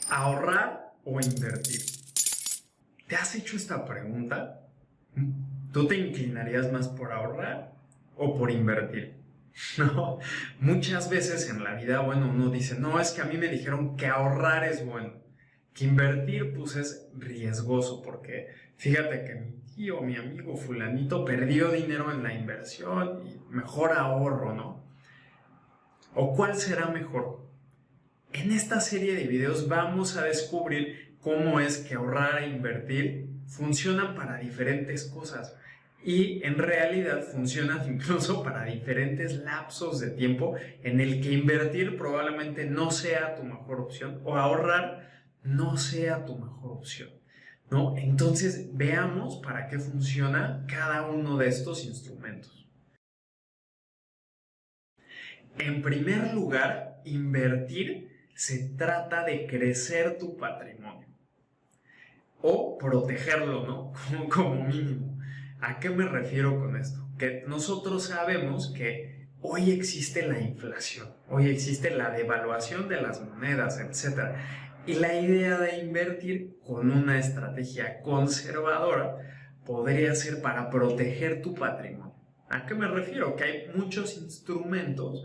¿Ahorrar o invertir? ¿Te has hecho esta pregunta? ¿Tú te inclinarías más por ahorrar o por invertir? No, muchas veces en la vida, bueno, uno dice, no, es que a mí me dijeron que ahorrar es bueno, que invertir pues es riesgoso, porque fíjate que mi tío, mi amigo fulanito perdió dinero en la inversión y mejor ahorro, ¿no? ¿O cuál será mejor? En esta serie de videos vamos a descubrir cómo es que ahorrar e invertir funcionan para diferentes cosas y en realidad funcionan incluso para diferentes lapsos de tiempo en el que invertir probablemente no sea tu mejor opción o ahorrar no sea tu mejor opción, ¿no? Entonces veamos para qué funciona cada uno de estos instrumentos. En primer lugar, invertir se trata de crecer tu patrimonio o protegerlo, ¿no? Como mínimo. ¿A qué me refiero con esto? Que nosotros sabemos que hoy existe la inflación, hoy existe la devaluación de las monedas, etc. Y la idea de invertir con una estrategia conservadora podría ser para proteger tu patrimonio. ¿A qué me refiero? Que hay muchos instrumentos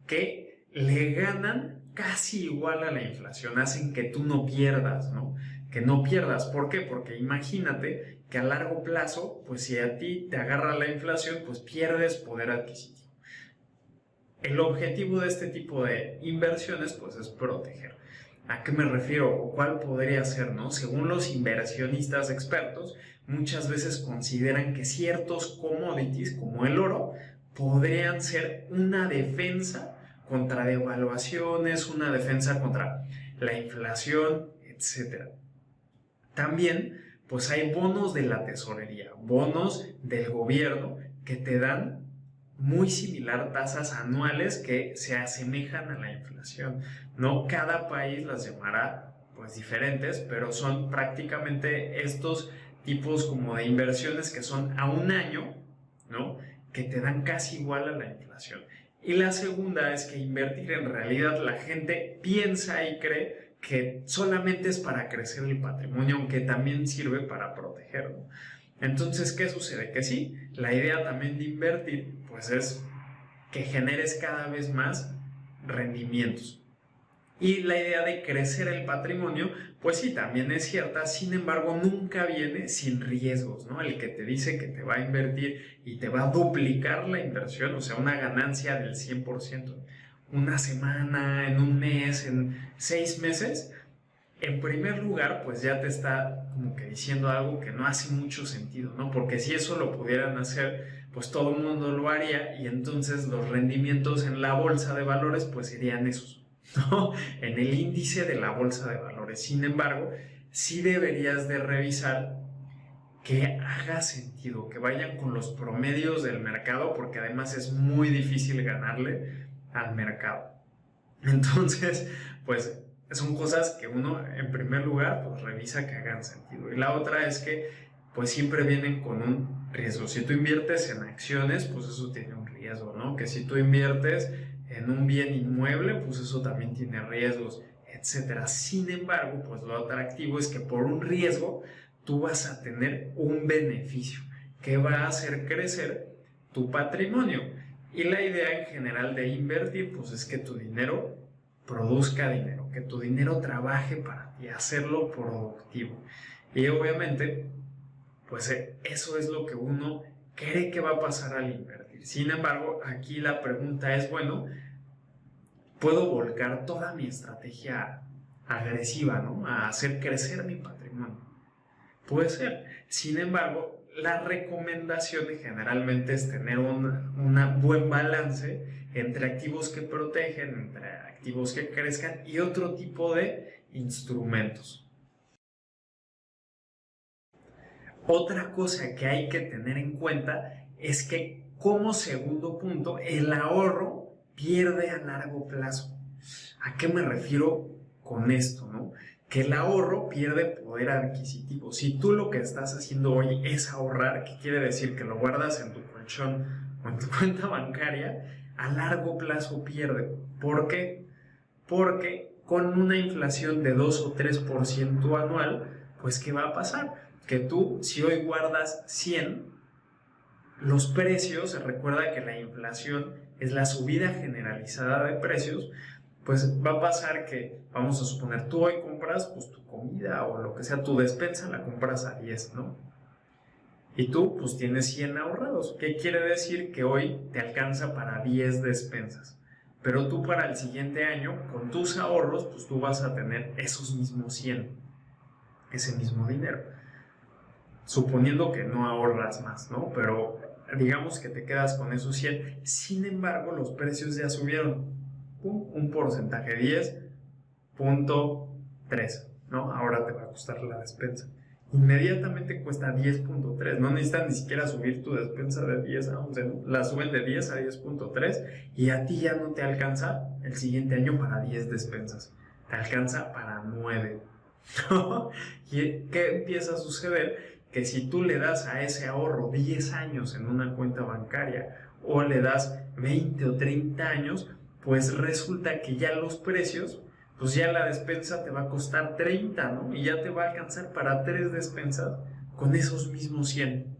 que le ganan casi igual a la inflación, hacen que tú no pierdas, ¿no? Que no pierdas. ¿Por qué? Porque imagínate que a largo plazo, pues si a ti te agarra la inflación, pues pierdes poder adquisitivo. El objetivo de este tipo de inversiones, pues es proteger. ¿A qué me refiero? ¿O cuál podría ser, no? Según los inversionistas expertos, muchas veces consideran que ciertos commodities, como el oro, podrían ser una defensa contra devaluaciones, una defensa contra la inflación, etc. También, pues hay bonos de la tesorería, bonos del gobierno que te dan muy similar tasas anuales que se asemejan a la inflación, ¿no? Cada país las llamará pues diferentes, pero son prácticamente estos tipos como de inversiones que son a un año, ¿no? Que te dan casi igual a la inflación. Y la segunda es que invertir en realidad la gente piensa y cree que solamente es para crecer el patrimonio, aunque también sirve para protegerlo. Entonces, ¿qué sucede? Que sí, la idea también de invertir, pues es que generes cada vez más rendimientos. Y la idea de crecer el patrimonio, pues sí, también es cierta, sin embargo, nunca viene sin riesgos, ¿no? El que te dice que te va a invertir y te va a duplicar la inversión, o sea, una ganancia del 100%, una semana, en un mes, en 6 meses, en primer lugar, pues ya te está como que diciendo algo que no hace mucho sentido, ¿no? Porque si eso lo pudieran hacer, pues todo el mundo lo haría y entonces los rendimientos en la bolsa de valores pues serían esos, ¿no? En el índice de la bolsa de valores. Sin embargo, sí deberías de revisar que haga sentido, que vayan con los promedios del mercado, porque además es muy difícil ganarle al mercado. Entonces, pues son cosas que uno en primer lugar pues revisa que hagan sentido. Y la otra es que pues siempre vienen con un riesgo. Si tú inviertes en acciones, pues eso tiene un riesgo, ¿no? Que si tú inviertes en un bien inmueble, pues eso también tiene riesgos, etcétera. Sin embargo, pues lo atractivo es que por un riesgo tú vas a tener un beneficio que va a hacer crecer tu patrimonio. Y la idea en general de invertir, pues es que tu dinero produzca dinero, que tu dinero trabaje para ti, hacerlo productivo. Y obviamente, pues eso es lo que uno cree que va a pasar al invertir. Sin embargo, aquí la pregunta es, bueno, ¿puedo volcar toda mi estrategia agresiva, ¿no? A hacer crecer mi patrimonio? Puede ser. Sin embargo, la recomendación generalmente es tener un buen balance entre activos que protegen, entre activos que crezcan y otro tipo de instrumentos. Otra cosa que hay que tener en cuenta es que como segundo punto, el ahorro pierde a largo plazo. ¿A qué me refiero con esto, no? Que el ahorro pierde poder adquisitivo. Si tú lo que estás haciendo hoy es ahorrar, ¿qué quiere decir? Que lo guardas en tu colchón o en tu cuenta bancaria, a largo plazo pierde. ¿Por qué? Porque con una inflación de 2 o 3% anual, pues ¿qué va a pasar? Que tú, si hoy guardas 100, los precios, recuerda que la inflación es la subida generalizada de precios, pues va a pasar que, vamos a suponer, tú hoy compras pues tu comida o lo que sea, tu despensa la compras a 10, ¿no? Y tú pues tienes 100 ahorrados. ¿Qué quiere decir? Que hoy te alcanza para 10 despensas. Pero tú para el siguiente año, con tus ahorros, pues tú vas a tener esos mismos 100, ese mismo dinero. Suponiendo que no ahorras más, ¿no? Pero digamos que te quedas con esos 100. Sin embargo, los precios ya subieron. Un porcentaje, 10.3, ¿no? Ahora te va a costar la despensa. Inmediatamente cuesta 10.3. No necesitan ni siquiera subir tu despensa de 10 a 11, ¿no? La suben de 10 a 10.3 y a ti ya no te alcanza el siguiente año para 10 despensas. Te alcanza para 9. ¿No? ¿Y qué empieza a suceder? Que si tú le das a ese ahorro 10 años en una cuenta bancaria o le das 20 o 30 años, pues resulta que ya los precios, pues ya la despensa te va a costar 30, ¿no? Y ya te va a alcanzar para 3 despensas con esos mismos 100.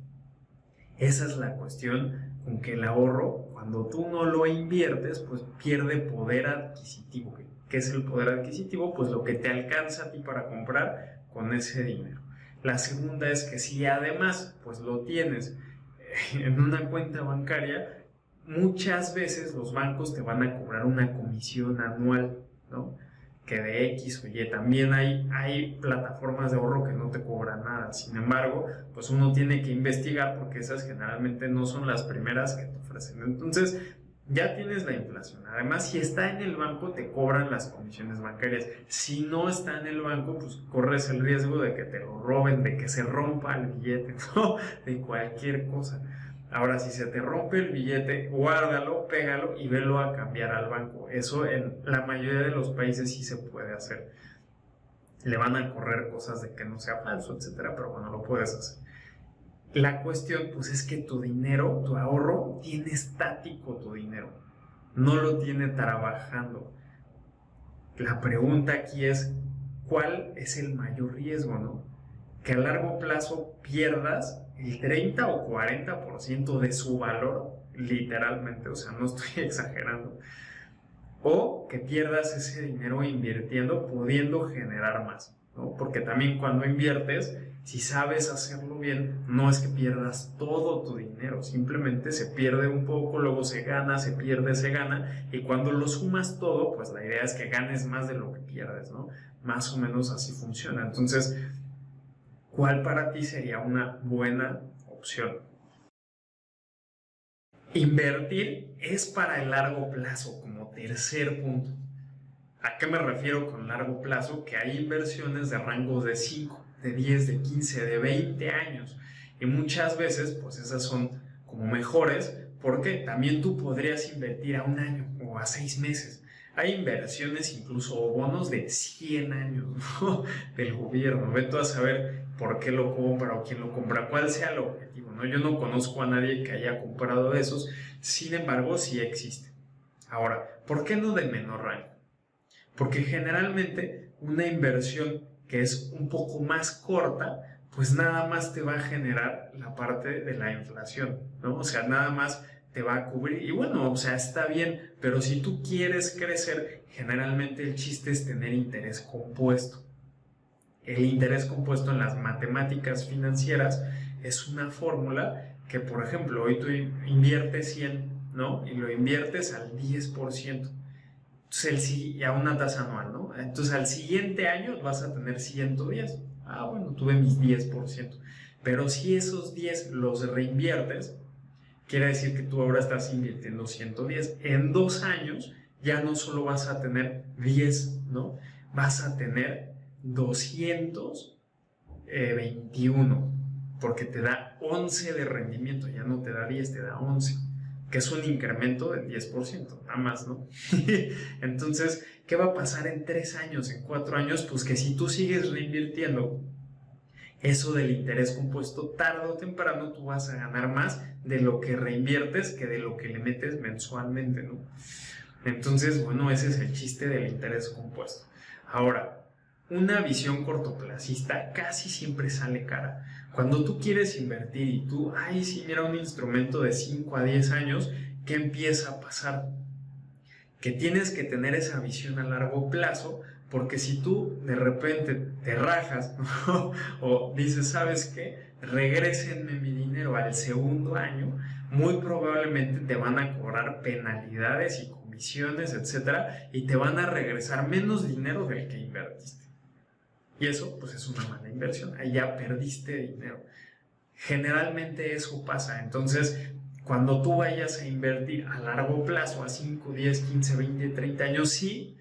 Esa es la cuestión con que el ahorro, cuando tú no lo inviertes, pues pierde poder adquisitivo. ¿Qué es el poder adquisitivo? Pues lo que te alcanza a ti para comprar con ese dinero. La segunda es que si además pues lo tienes en una cuenta bancaria, muchas veces los bancos te van a cobrar una comisión anual, ¿no? Que de X o Y. También hay plataformas de ahorro que no te cobran nada. Sin embargo, pues uno tiene que investigar porque esas generalmente no son las primeras que te ofrecen. Entonces, ya tienes la inflación. Además, si está en el banco, te cobran las comisiones bancarias. Si no está en el banco, pues corres el riesgo de que te lo roben, de que se rompa el billete, ¿no? De cualquier cosa. Ahora, si se te rompe el billete, guárdalo, pégalo y velo a cambiar al banco. Eso en la mayoría de los países sí se puede hacer. Le van a correr cosas de que no sea falso, etcétera, pero bueno, lo puedes hacer. La cuestión, pues, es que tu dinero, tu ahorro, tiene estático tu dinero. No lo tiene trabajando. La pregunta aquí es, ¿cuál es el mayor riesgo, no? Que a largo plazo pierdas el 30 o 40% de su valor, literalmente, o sea, no estoy exagerando. O que pierdas ese dinero invirtiendo, pudiendo generar más, ¿no? Porque también cuando inviertes, si sabes hacerlo bien, no es que pierdas todo tu dinero, simplemente se pierde un poco, luego se gana, se pierde, se gana, y cuando lo sumas todo, pues la idea es que ganes más de lo que pierdes, ¿no? Más o menos así funciona. Entonces, ¿cuál para ti sería una buena opción? Invertir es para el largo plazo, como tercer punto. ¿A qué me refiero con largo plazo? Que hay inversiones de rangos de 5, de 10, de 15, de 20 años. Y muchas veces, pues esas son como mejores, porque también tú podrías invertir a un año o a 6 meses. Hay inversiones, incluso bonos de 100 años, ¿no? Del gobierno. Ve tú a saber por qué lo compra o quién lo compra, cuál sea el objetivo, ¿no? Yo no conozco a nadie que haya comprado esos, sin embargo, sí existe. Ahora, ¿por qué no de menor rango? Porque generalmente una inversión que es un poco más corta, pues nada más te va a generar la parte de la inflación, ¿no? O sea, nada más te va a cubrir. Y bueno, o sea, está bien, pero si tú quieres crecer, generalmente el chiste es tener interés compuesto. El interés compuesto en las matemáticas financieras es una fórmula que, por ejemplo, hoy tú inviertes 100, ¿no? Y lo inviertes al 10%. Entonces, a una tasa anual, ¿no? Entonces, al siguiente año vas a tener 110. Ah, bueno, tuve mis 10%. Pero si esos 10 los reinviertes, quiere decir que tú ahora estás invirtiendo 110. En 2 años ya no solo vas a tener 10, ¿no? Vas a tener 221, porque te da 11 de rendimiento, ya no te da 10, te da 11, que es un incremento del 10%, nada más, ¿no? Entonces, ¿qué va a pasar en 3 años, en 4 años? Pues que si tú sigues reinvirtiendo, eso del interés compuesto, tarde o temprano tú vas a ganar más de lo que reinviertes que de lo que le metes mensualmente, ¿no? Entonces, bueno, ese es el chiste del interés compuesto. Ahora, una visión cortoplacista casi siempre sale cara. Cuando tú quieres invertir y tú, ay, sí, mira un instrumento de 5 a 10 años, ¿qué empieza a pasar? Que tienes que tener esa visión a largo plazo, porque si tú de repente te rajas, ¿no? O dices, ¿sabes qué? Regrésenme mi dinero al segundo año, muy probablemente te van a cobrar penalidades y comisiones, etcétera, y te van a regresar menos dinero del que invertiste. Y eso, pues es una mala inversión, ahí ya perdiste dinero. Generalmente eso pasa, entonces cuando tú vayas a invertir a largo plazo, a 5, 10, 15, 20, 30 años, sí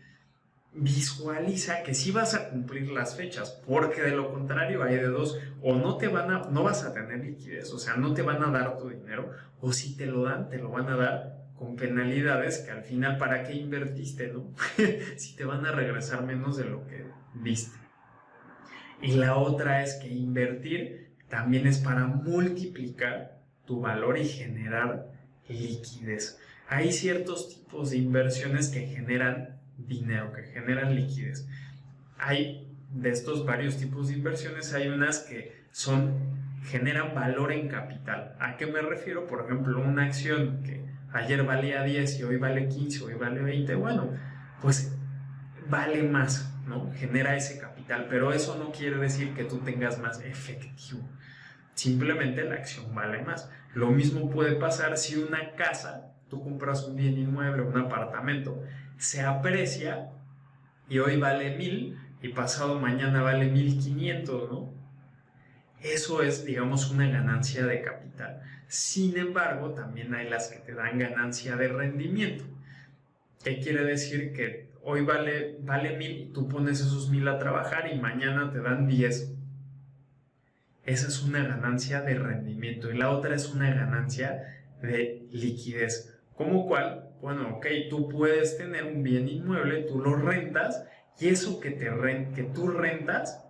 visualiza que sí vas a cumplir las fechas, porque de lo contrario hay de dos, o no vas a tener liquidez, o sea, no te van a dar tu dinero, o si te lo dan, te lo van a dar con penalidades que al final, ¿para qué invertiste, no? Si te van a regresar menos de lo que diste. Y la otra es que invertir también es para multiplicar tu valor y generar liquidez. Hay ciertos tipos de inversiones que generan dinero, que generan liquidez. Hay de estos varios tipos de inversiones, hay unas que generan valor en capital. ¿A qué me refiero? Por ejemplo, una acción que ayer valía 10 y hoy vale 15, hoy vale 20, bueno, pues vale más, ¿no? Genera ese capital, pero eso no quiere decir que tú tengas más efectivo. Simplemente la acción vale más. Lo mismo puede pasar si una casa, tú compras un bien inmueble, un apartamento, se aprecia y hoy vale 1000 y pasado mañana vale 1500, ¿no? Eso es, digamos, una ganancia de capital. Sin embargo, también hay las que te dan ganancia de rendimiento. ¿Qué quiere decir? Que hoy vale 1000, tú pones esos 1000 a trabajar y mañana te dan 10. Esa es una ganancia de rendimiento y la otra es una ganancia de liquidez. ¿Cómo cuál? Bueno, ok, tú puedes tener un bien inmueble, tú lo rentas y eso que tú rentas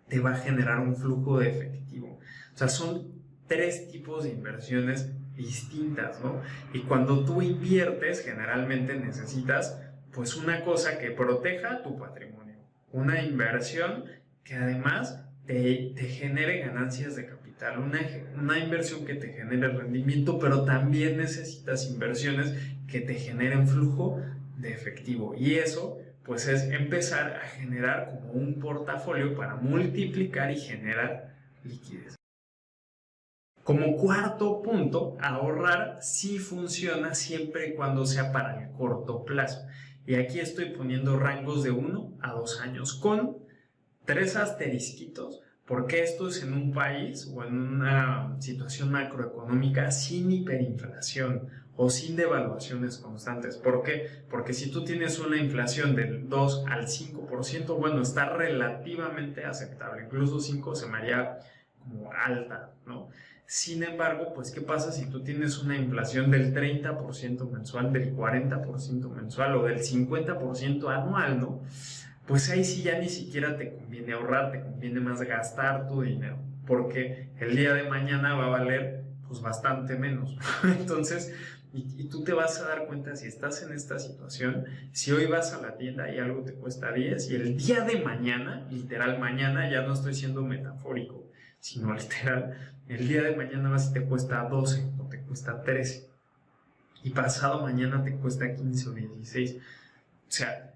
te va a generar un flujo de efectivo. O sea, son 3 tipos de inversiones distintas, ¿no? Y cuando tú inviertes, generalmente necesitas pues una cosa que proteja tu patrimonio, una inversión que además te genere ganancias de capital, una inversión que te genere rendimiento, pero también necesitas inversiones que te generen flujo de efectivo. Y eso pues es empezar a generar como un portafolio para multiplicar y generar liquidez. Como cuarto punto, ahorrar sí funciona siempre y cuando sea para el corto plazo. Y aquí estoy poniendo rangos de 1 a 2 años con 3 asterisquitos, porque esto es en un país o en una situación macroeconómica sin hiperinflación o sin devaluaciones constantes. ¿Por qué? Porque si tú tienes una inflación del 2 al 5%, bueno, está relativamente aceptable. Incluso 5 se me haría como alta, ¿no? Sin embargo, pues, ¿qué pasa si tú tienes una inflación del 30% mensual, del 40% mensual o del 50% anual, ¿no? Pues ahí sí ya ni siquiera te conviene ahorrar, te conviene más gastar tu dinero, porque el día de mañana va a valer pues bastante menos. Entonces, y tú te vas a dar cuenta si estás en esta situación, si hoy vas a la tienda y algo te cuesta 10 y el día de mañana, literal mañana, ya no estoy siendo metafórico, sino literal, el día de mañana vas y te cuesta 12 o te cuesta 13 y pasado mañana te cuesta 15 o 16. O sea,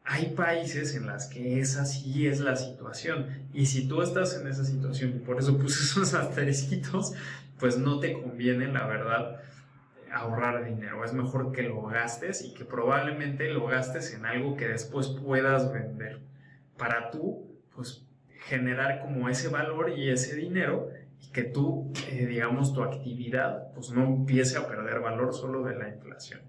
hay países en las que esa sí es la situación. Y si tú estás en esa situación y por eso puse esos asterisquitos, pues no te conviene, la verdad, ahorrar dinero. Es mejor que lo gastes y que probablemente lo gastes en algo que después puedas vender. Para tú, pues, generar como ese valor y ese dinero y que tú, digamos, tu actividad, pues no empiece a perder valor solo de la inflación.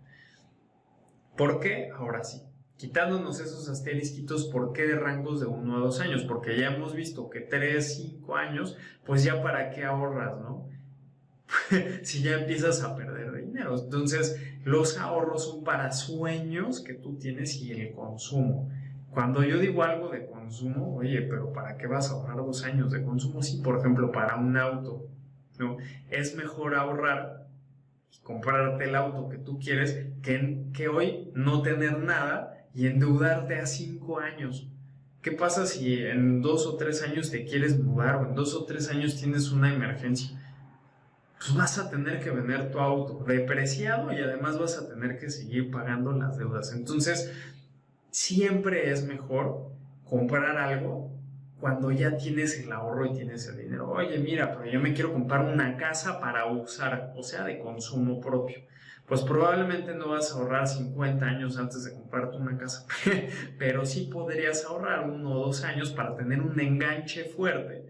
¿Por qué? Ahora sí. Quitándonos esos asterisquitos, ¿por qué de rangos de 1 a 2 años? Porque ya hemos visto que 3, 5 años, pues ya para qué ahorras, ¿no? Si ya empiezas a perder dinero. Entonces, los ahorros son para sueños que tú tienes y el consumo. Cuando yo digo algo de consumo, oye, pero ¿para qué vas a ahorrar 2 años de consumo? Sí, por ejemplo, para un auto, ¿no? Es mejor ahorrar y comprarte el auto que tú quieres que hoy no tener nada y endeudarte a 5 años. ¿Qué pasa si en 2 o 3 años te quieres mudar o en 2 o 3 años tienes una emergencia? Pues vas a tener que vender tu auto depreciado y además vas a tener que seguir pagando las deudas. Entonces, siempre es mejor comprar algo cuando ya tienes el ahorro y tienes el dinero. Oye, mira, pero yo me quiero comprar una casa para usar, o sea, de consumo propio. Pues probablemente no vas a ahorrar 50 años antes de comprarte una casa, pero sí podrías ahorrar 1 o 2 años para tener un enganche fuerte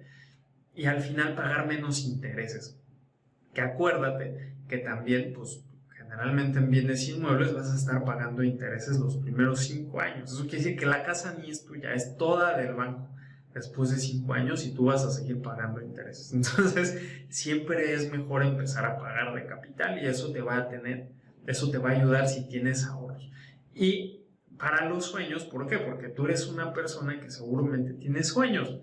y al final pagar menos intereses. Que acuérdate que también, pues, generalmente en bienes inmuebles vas a estar pagando intereses los primeros 5 años. Eso quiere decir que la casa ni es tuya, es toda del banco después de 5 años y tú vas a seguir pagando intereses. Entonces, siempre es mejor empezar a pagar de capital y eso te va a ayudar si tienes ahorros. Y para los sueños, ¿por qué? Porque tú eres una persona que seguramente tiene sueños.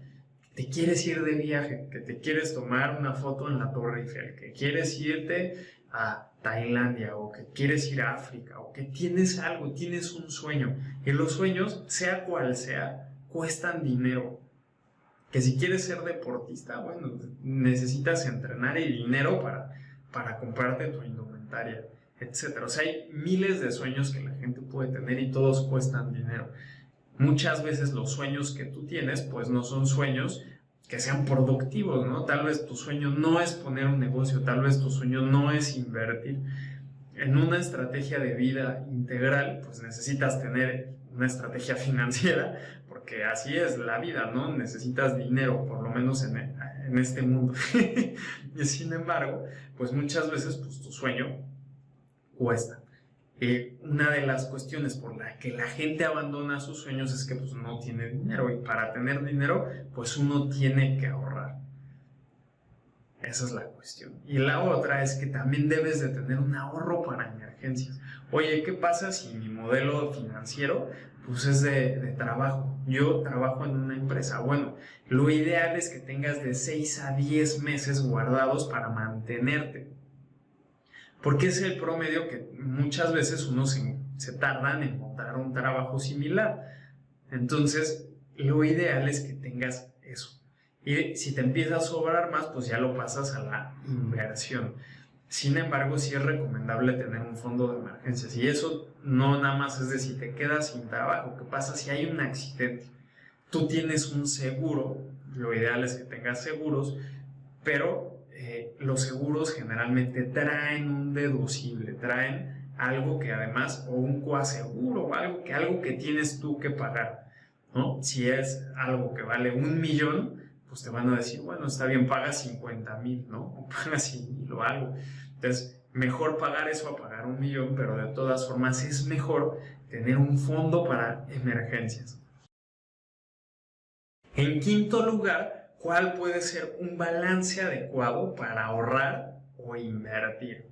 Te quieres ir de viaje, que te quieres tomar una foto en la Torre Eiffel, que quieres irte a Tailandia o que quieres ir a África o que tienes algo, tienes un sueño. Y los sueños, sea cual sea, cuestan dinero. Que si quieres ser deportista, bueno, necesitas entrenar y dinero para comprarte tu indumentaria, etc. O sea, hay miles de sueños que la gente puede tener y todos cuestan dinero. Muchas veces los sueños que tú tienes, pues no son sueños que sean productivos, ¿no? Tal vez tu sueño no es poner un negocio, tal vez tu sueño no es invertir. En una estrategia de vida integral, pues necesitas tener una estrategia financiera, porque así es la vida, ¿no? Necesitas dinero, por lo menos en este mundo. Y sin embargo, pues muchas veces pues, tu sueño cuesta. Una de las cuestiones por la que la gente abandona sus sueños es que pues, no tiene dinero y para tener dinero pues uno tiene que ahorrar. Esa es la cuestión. Y la otra es que también debes de tener un ahorro para emergencias. Oye, ¿qué pasa si mi modelo financiero pues es de trabajo? Yo trabajo en una empresa. Bueno, lo ideal es que tengas de 6 a 10 meses guardados para mantenerte. Porque es el promedio que muchas veces uno se tarda en encontrar un trabajo similar. Entonces, lo ideal es que tengas eso. Y si te empieza a sobrar más, pues ya lo pasas a la inversión. Sin embargo, sí es recomendable tener un fondo de emergencias. Y eso no nada más es de si te quedas sin trabajo. ¿Qué pasa si hay un accidente? Tú tienes un seguro, lo ideal es que tengas seguros, pero los seguros generalmente traen un deducible, traen algo que además, o un coaseguro, o algo que tienes tú que pagar, ¿no? Si es algo que vale 1,000,000, pues te van a decir, bueno, está bien, paga 50,000, ¿no? O paga 100,000 o algo. Entonces, mejor pagar eso a pagar 1,000,000, pero de todas formas es mejor tener un fondo para emergencias. En quinto lugar, ¿cuál puede ser un balance adecuado para ahorrar o invertir?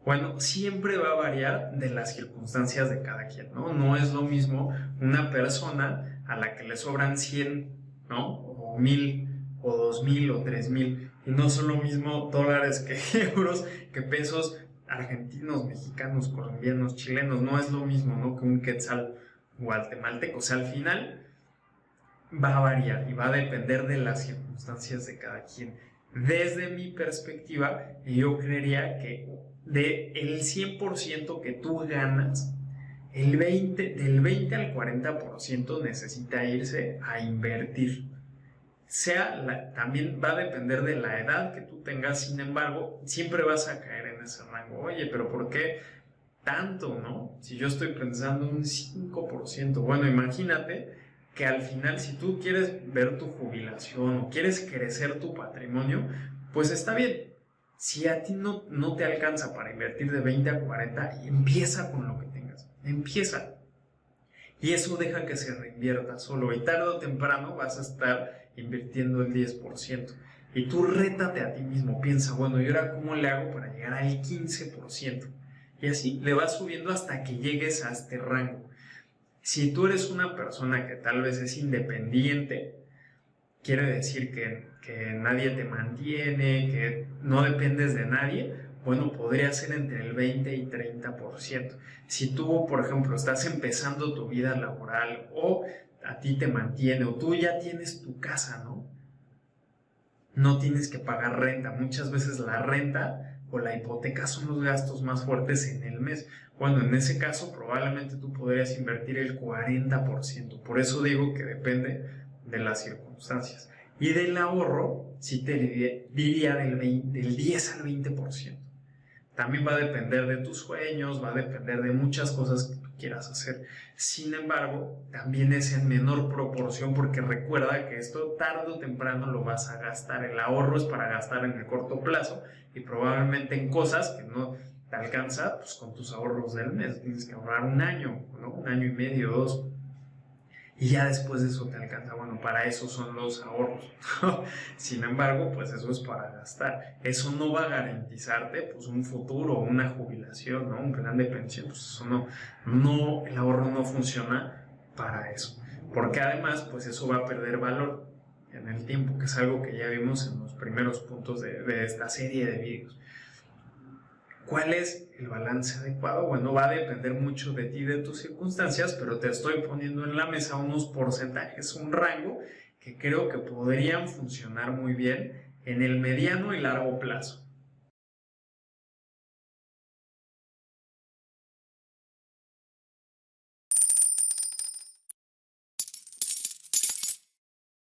Bueno, siempre va a variar de las circunstancias de cada quien, ¿no? No es lo mismo una persona a la que le sobran 100, ¿no? O 1,000, o 2,000, o 3,000. Y no son lo mismo dólares que euros, que pesos argentinos, mexicanos, colombianos, chilenos. No es lo mismo, ¿no? Que un quetzal guatemalteco. O sea, al final va a variar y va a depender de las circunstancias de cada quien. Desde mi perspectiva, yo creería que del 100% que tú ganas, del 20 al 40% necesita irse a invertir. También va a depender de la edad que tú tengas, sin embargo, siempre vas a caer en ese rango. Oye, pero ¿por qué tanto, no? Si yo estoy pensando un 5%, bueno, imagínate que al final, si tú quieres ver tu jubilación o quieres crecer tu patrimonio, pues está bien. Si a ti no te alcanza para invertir de 20 a 40, empieza con lo que tengas. Empieza. Y eso deja que se reinvierta solo. Y tarde o temprano vas a estar invirtiendo el 10%. Y tú rétate a ti mismo. Piensa, bueno, ¿y ahora cómo le hago para llegar al 15%? Y así le vas subiendo hasta que llegues a este rango. Si tú eres una persona que tal vez es independiente, quiere decir que nadie te mantiene, que no dependes de nadie, bueno, podría ser entre el 20 y 30%. Si tú, por ejemplo, estás empezando tu vida laboral o a ti te mantiene, o tú ya tienes tu casa, ¿no? No tienes que pagar renta. Muchas veces la renta o la hipoteca son los gastos más fuertes en el mes. Bueno, en ese caso probablemente tú podrías invertir el 40%. Por eso digo que depende de las circunstancias. Y del ahorro, sí te diría del 10 al 20%. También va a depender de tus sueños, va a depender de muchas cosas que tú quieras hacer. Sin embargo, también es en menor proporción, porque recuerda que esto tarde o temprano lo vas a gastar. El ahorro es para gastar en el corto plazo y probablemente en cosas que no te alcanza pues, con tus ahorros del mes. Tienes que ahorrar un año, ¿no? Un año y medio, 2. Y ya después de eso te alcanza. Bueno, para eso son los ahorros. Sin embargo, pues eso es para gastar. Eso no va a garantizarte pues un futuro, una jubilación, ¿no? Un plan de pensión. Pues eso no, el ahorro no funciona para eso. Porque además, pues eso va a perder valor en el tiempo, que es algo que ya vimos en los primeros puntos de esta serie de videos. ¿Cuál es el balance adecuado? Bueno, va a depender mucho de ti y de tus circunstancias, pero te estoy poniendo en la mesa unos porcentajes, un rango que creo que podrían funcionar muy bien en el mediano y largo plazo.